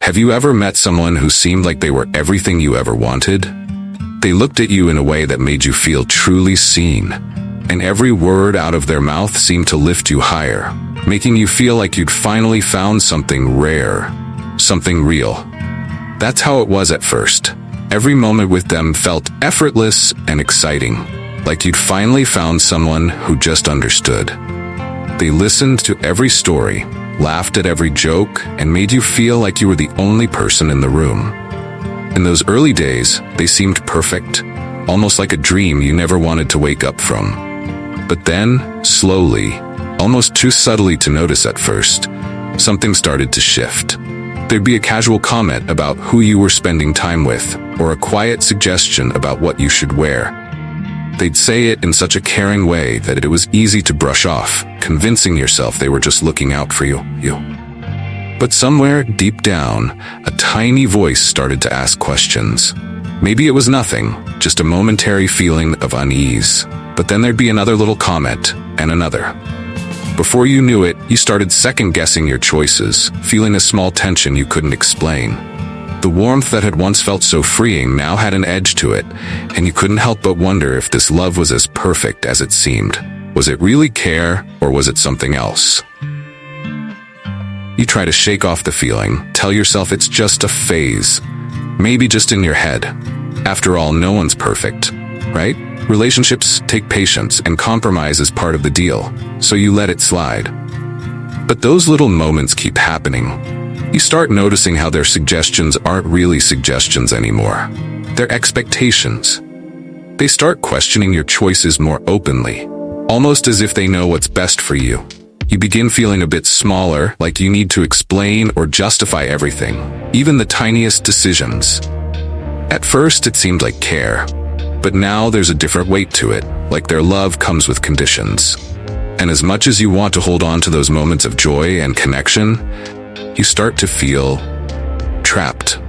Have you ever met someone who seemed like they were everything you ever wanted? They looked at you in a way that made you feel truly seen, and every word out of their mouth seemed to lift you higher, making you feel like you'd finally found something rare, something real. That's how it was at first. Every moment with them felt effortless and exciting, like you'd finally found someone who just understood. They listened to every story, laughed at every joke, and made you feel like you were the only person in the room. In those early days, they seemed perfect, almost like a dream you never wanted to wake up from. But then, slowly, almost too subtly to notice at first, something started to shift. There'd be a casual comment about who you were spending time with, or a quiet suggestion about what you should wear. They'd say it in such a caring way that it was easy to brush off, convincing yourself they were just looking out for you. But somewhere deep down, a tiny voice started to ask questions. Maybe it was nothing, just a momentary feeling of unease. But then there'd be another little comment, and another. Before you knew it, you started second-guessing your choices, feeling a small tension you couldn't explain. The warmth that had once felt so freeing now had an edge to it, and you couldn't help but wonder if this love was as perfect as it seemed. Was it really care, or was it something else? You try to shake off the feeling, tell yourself it's just a phase, maybe just in your head. After all, no one's perfect, right? Relationships take patience, and compromise is part of the deal, so you let it slide. But those little moments keep happening. You start noticing how their suggestions aren't really suggestions anymore. They're expectations. They start questioning your choices more openly, almost as if they know what's best for you. You begin feeling a bit smaller, like you need to explain or justify everything, even the tiniest decisions. At first, it seemed like care, but now there's a different weight to it, like their love comes with conditions. And as much as you want to hold on to those moments of joy and connection, you start to feel trapped.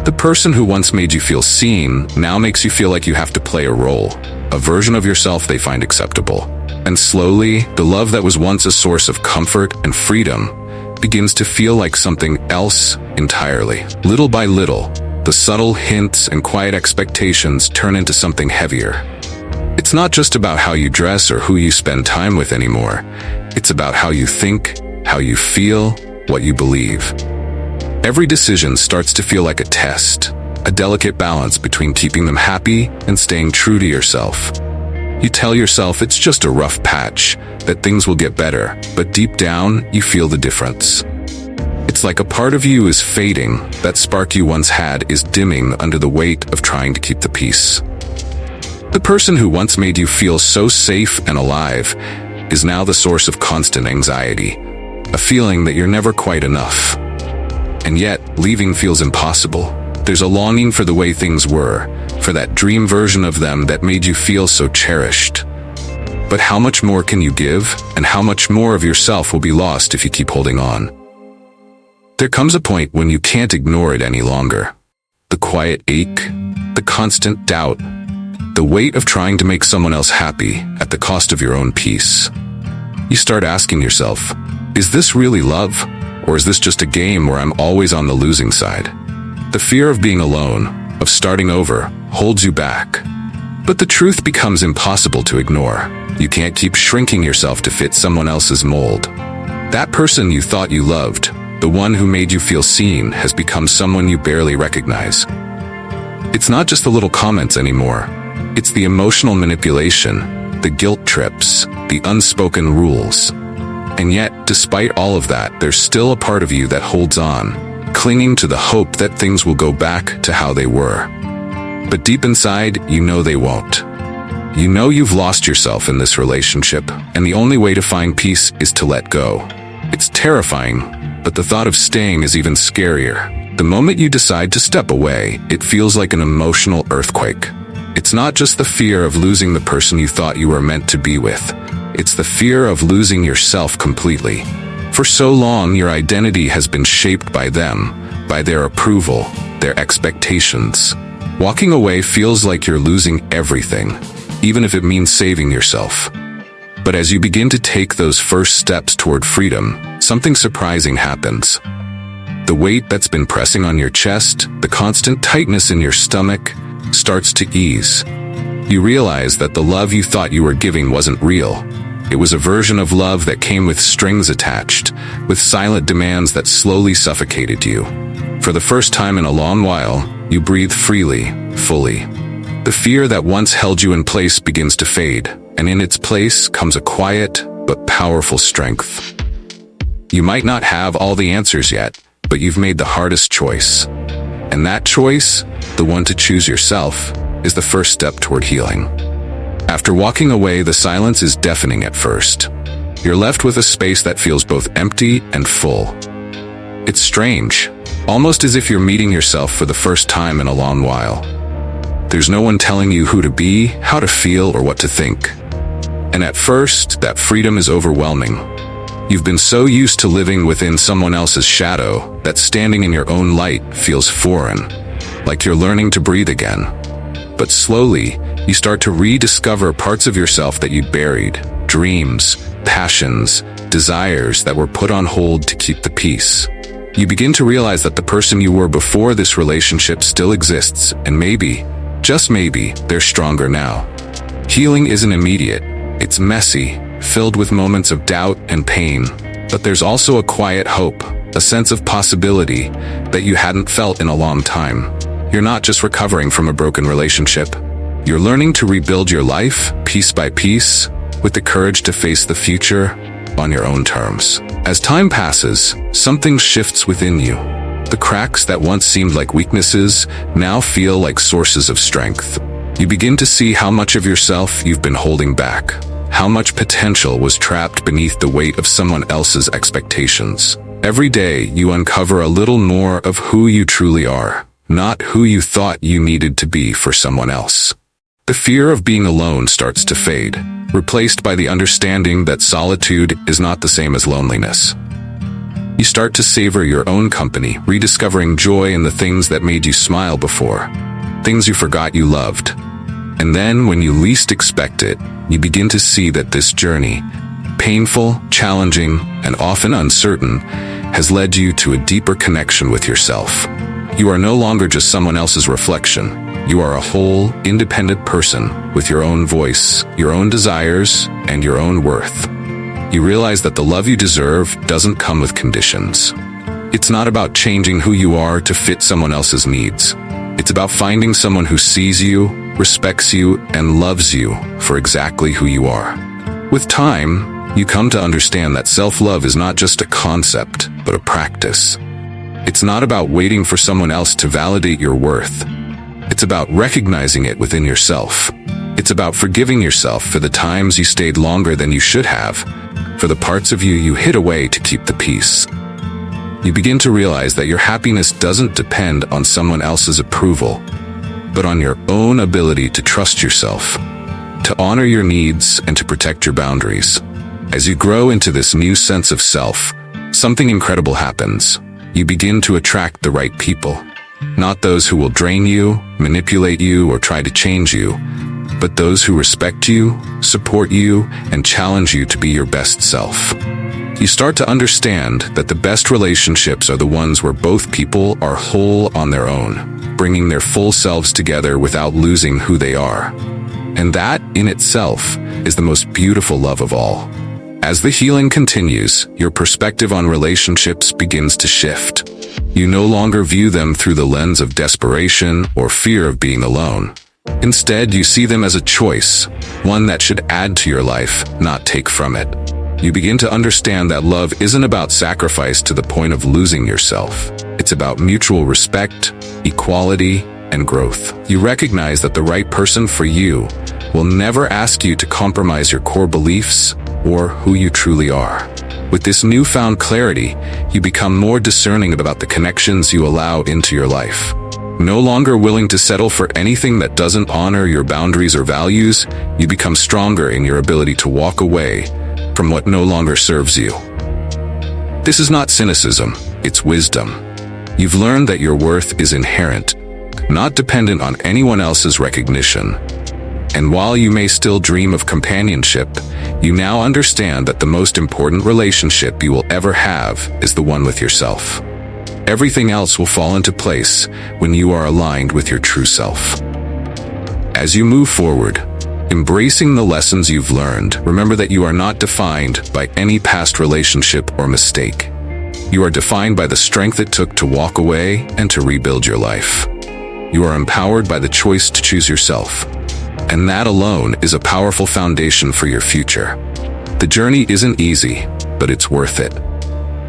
The person who once made you feel seen now makes you feel like you have to play a role, a version of yourself they find acceptable. And slowly, the love that was once a source of comfort and freedom begins to feel like something else entirely. Little by little, the subtle hints and quiet expectations turn into something heavier. It's not just about how you dress or who you spend time with anymore. It's about how you think, how you feel, what you believe. Every decision starts to feel like a test, a delicate balance between keeping them happy and staying true to yourself. You tell yourself it's just a rough patch, that things will get better, but deep down, you feel the difference. It's like a part of you is fading, that spark you once had is dimming under the weight of trying to keep the peace. The person who once made you feel so safe and alive is now the source of constant anxiety, a feeling that you're never quite enough. And yet, leaving feels impossible. There's a longing for the way things were, for that dream version of them that made you feel so cherished. But how much more can you give, and how much more of yourself will be lost if you keep holding on? There comes a point when you can't ignore it any longer. The quiet ache, the constant doubt, the weight of trying to make someone else happy at the cost of your own peace. You start asking yourself, is this really love? Or is this just a game where I'm always on the losing side? The fear of being alone, of starting over, holds you back. But the truth becomes impossible to ignore. You can't keep shrinking yourself to fit someone else's mold. That person you thought you loved, the one who made you feel seen, has become someone you barely recognize. It's not just the little comments anymore. It's the emotional manipulation, the guilt trips, the unspoken rules. And yet, despite all of that, there's still a part of you that holds on, clinging to the hope that things will go back to how they were. But deep inside, you know they won't. You know you've lost yourself in this relationship, and the only way to find peace is to let go. It's terrifying, but the thought of staying is even scarier. The moment you decide to step away, it feels like an emotional earthquake. It's not just the fear of losing the person you thought you were meant to be with. It's the fear of losing yourself completely. For so long, your identity has been shaped by them, by their approval, their expectations. Walking away feels like you're losing everything, even if it means saving yourself. But as you begin to take those first steps toward freedom, something surprising happens. The weight that's been pressing on your chest, the constant tightness in your stomach, starts to ease. You realize that the love you thought you were giving wasn't real. It was a version of love that came with strings attached, with silent demands that slowly suffocated you. For the first time in a long while, you breathe freely, fully. The fear that once held you in place begins to fade, and in its place comes a quiet but powerful strength. You might not have all the answers yet, but you've made the hardest choice. And that choice, the one to choose yourself, is the first step toward healing. After walking away, the silence is deafening at first. You're left with a space that feels both empty and full. It's strange, almost as if you're meeting yourself for the first time in a long while. There's no one telling you who to be, how to feel, or what to think. And at first, that freedom is overwhelming. You've been so used to living within someone else's shadow that standing in your own light feels foreign, like you're learning to breathe again. But slowly, you start to rediscover parts of yourself that you'd buried, dreams, passions, desires that were put on hold to keep the peace. You begin to realize that the person you were before this relationship still exists, and maybe, just maybe, they're stronger now. Healing isn't immediate. It's messy, filled with moments of doubt and pain, but there's also a quiet hope, a sense of possibility that you hadn't felt in a long time. You're not just recovering from a broken relationship. You're learning to rebuild your life, piece by piece, with the courage to face the future on your own terms. As time passes, something shifts within you. The cracks that once seemed like weaknesses now feel like sources of strength. You begin to see how much of yourself you've been holding back, how much potential was trapped beneath the weight of someone else's expectations. Every day, you uncover a little more of who you truly are, not who you thought you needed to be for someone else. The fear of being alone starts to fade, replaced by the understanding that solitude is not the same as loneliness. You start to savor your own company, rediscovering joy in the things that made you smile before, things you forgot you loved. And then, when you least expect it, you begin to see that this journey, painful, challenging, and often uncertain, has led you to a deeper connection with yourself. You are no longer just someone else's reflection. You are a whole, independent person with your own voice, your own desires, and your own worth. You realize that the love you deserve doesn't come with conditions. It's not about changing who you are to fit someone else's needs. It's about finding someone who sees you, respects you, and loves you for exactly who you are. With time, you come to understand that self-love is not just a concept, but a practice. It's not about waiting for someone else to validate your worth. It's about recognizing it within yourself. It's about forgiving yourself for the times you stayed longer than you should have, for the parts of you you hid away to keep the peace. You begin to realize that your happiness doesn't depend on someone else's approval, but on your own ability to trust yourself, to honor your needs, and to protect your boundaries. As you grow into this new sense of self, something incredible happens. You begin to attract the right people. Not those who will drain you, manipulate you, or try to change you, but those who respect you, support you, and challenge you to be your best self. You start to understand that the best relationships are the ones where both people are whole on their own, bringing their full selves together without losing who they are. And that, in itself, is the most beautiful love of all. As the healing continues, your perspective on relationships begins to shift. You no longer view them through the lens of desperation or fear of being alone. Instead, you see them as a choice, one that should add to your life, not take from it. You begin to understand that love isn't about sacrifice to the point of losing yourself. It's about mutual respect, equality, and growth. You recognize that the right person for you will never ask you to compromise your core beliefs or who you truly are. With this newfound clarity, you become more discerning about the connections you allow into your life. No longer willing to settle for anything that doesn't honor your boundaries or values, you become stronger in your ability to walk away from what no longer serves you. This is not cynicism, it's wisdom. You've learned that your worth is inherent, not dependent on anyone else's recognition. And while you may still dream of companionship, you now understand that the most important relationship you will ever have is the one with yourself. Everything else will fall into place when you are aligned with your true self. As you move forward, embracing the lessons you've learned, remember that you are not defined by any past relationship or mistake. You are defined by the strength it took to walk away and to rebuild your life. You are empowered by the choice to choose yourself. And that alone is a powerful foundation for your future. The journey isn't easy, but it's worth it.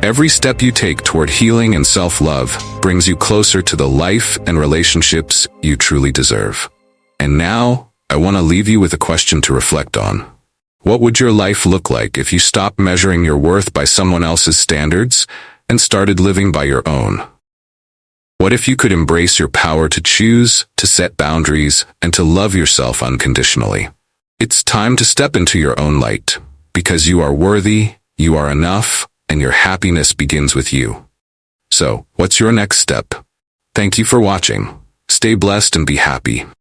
Every step you take toward healing and self-love brings you closer to the life and relationships you truly deserve. And now, I want to leave you with a question to reflect on. What would your life look like if you stopped measuring your worth by someone else's standards and started living by your own? What if you could embrace your power to choose, to set boundaries, and to love yourself unconditionally? It's time to step into your own light, because you are worthy, you are enough, and your happiness begins with you. So, what's your next step? Thank you for watching. Stay blessed and be happy.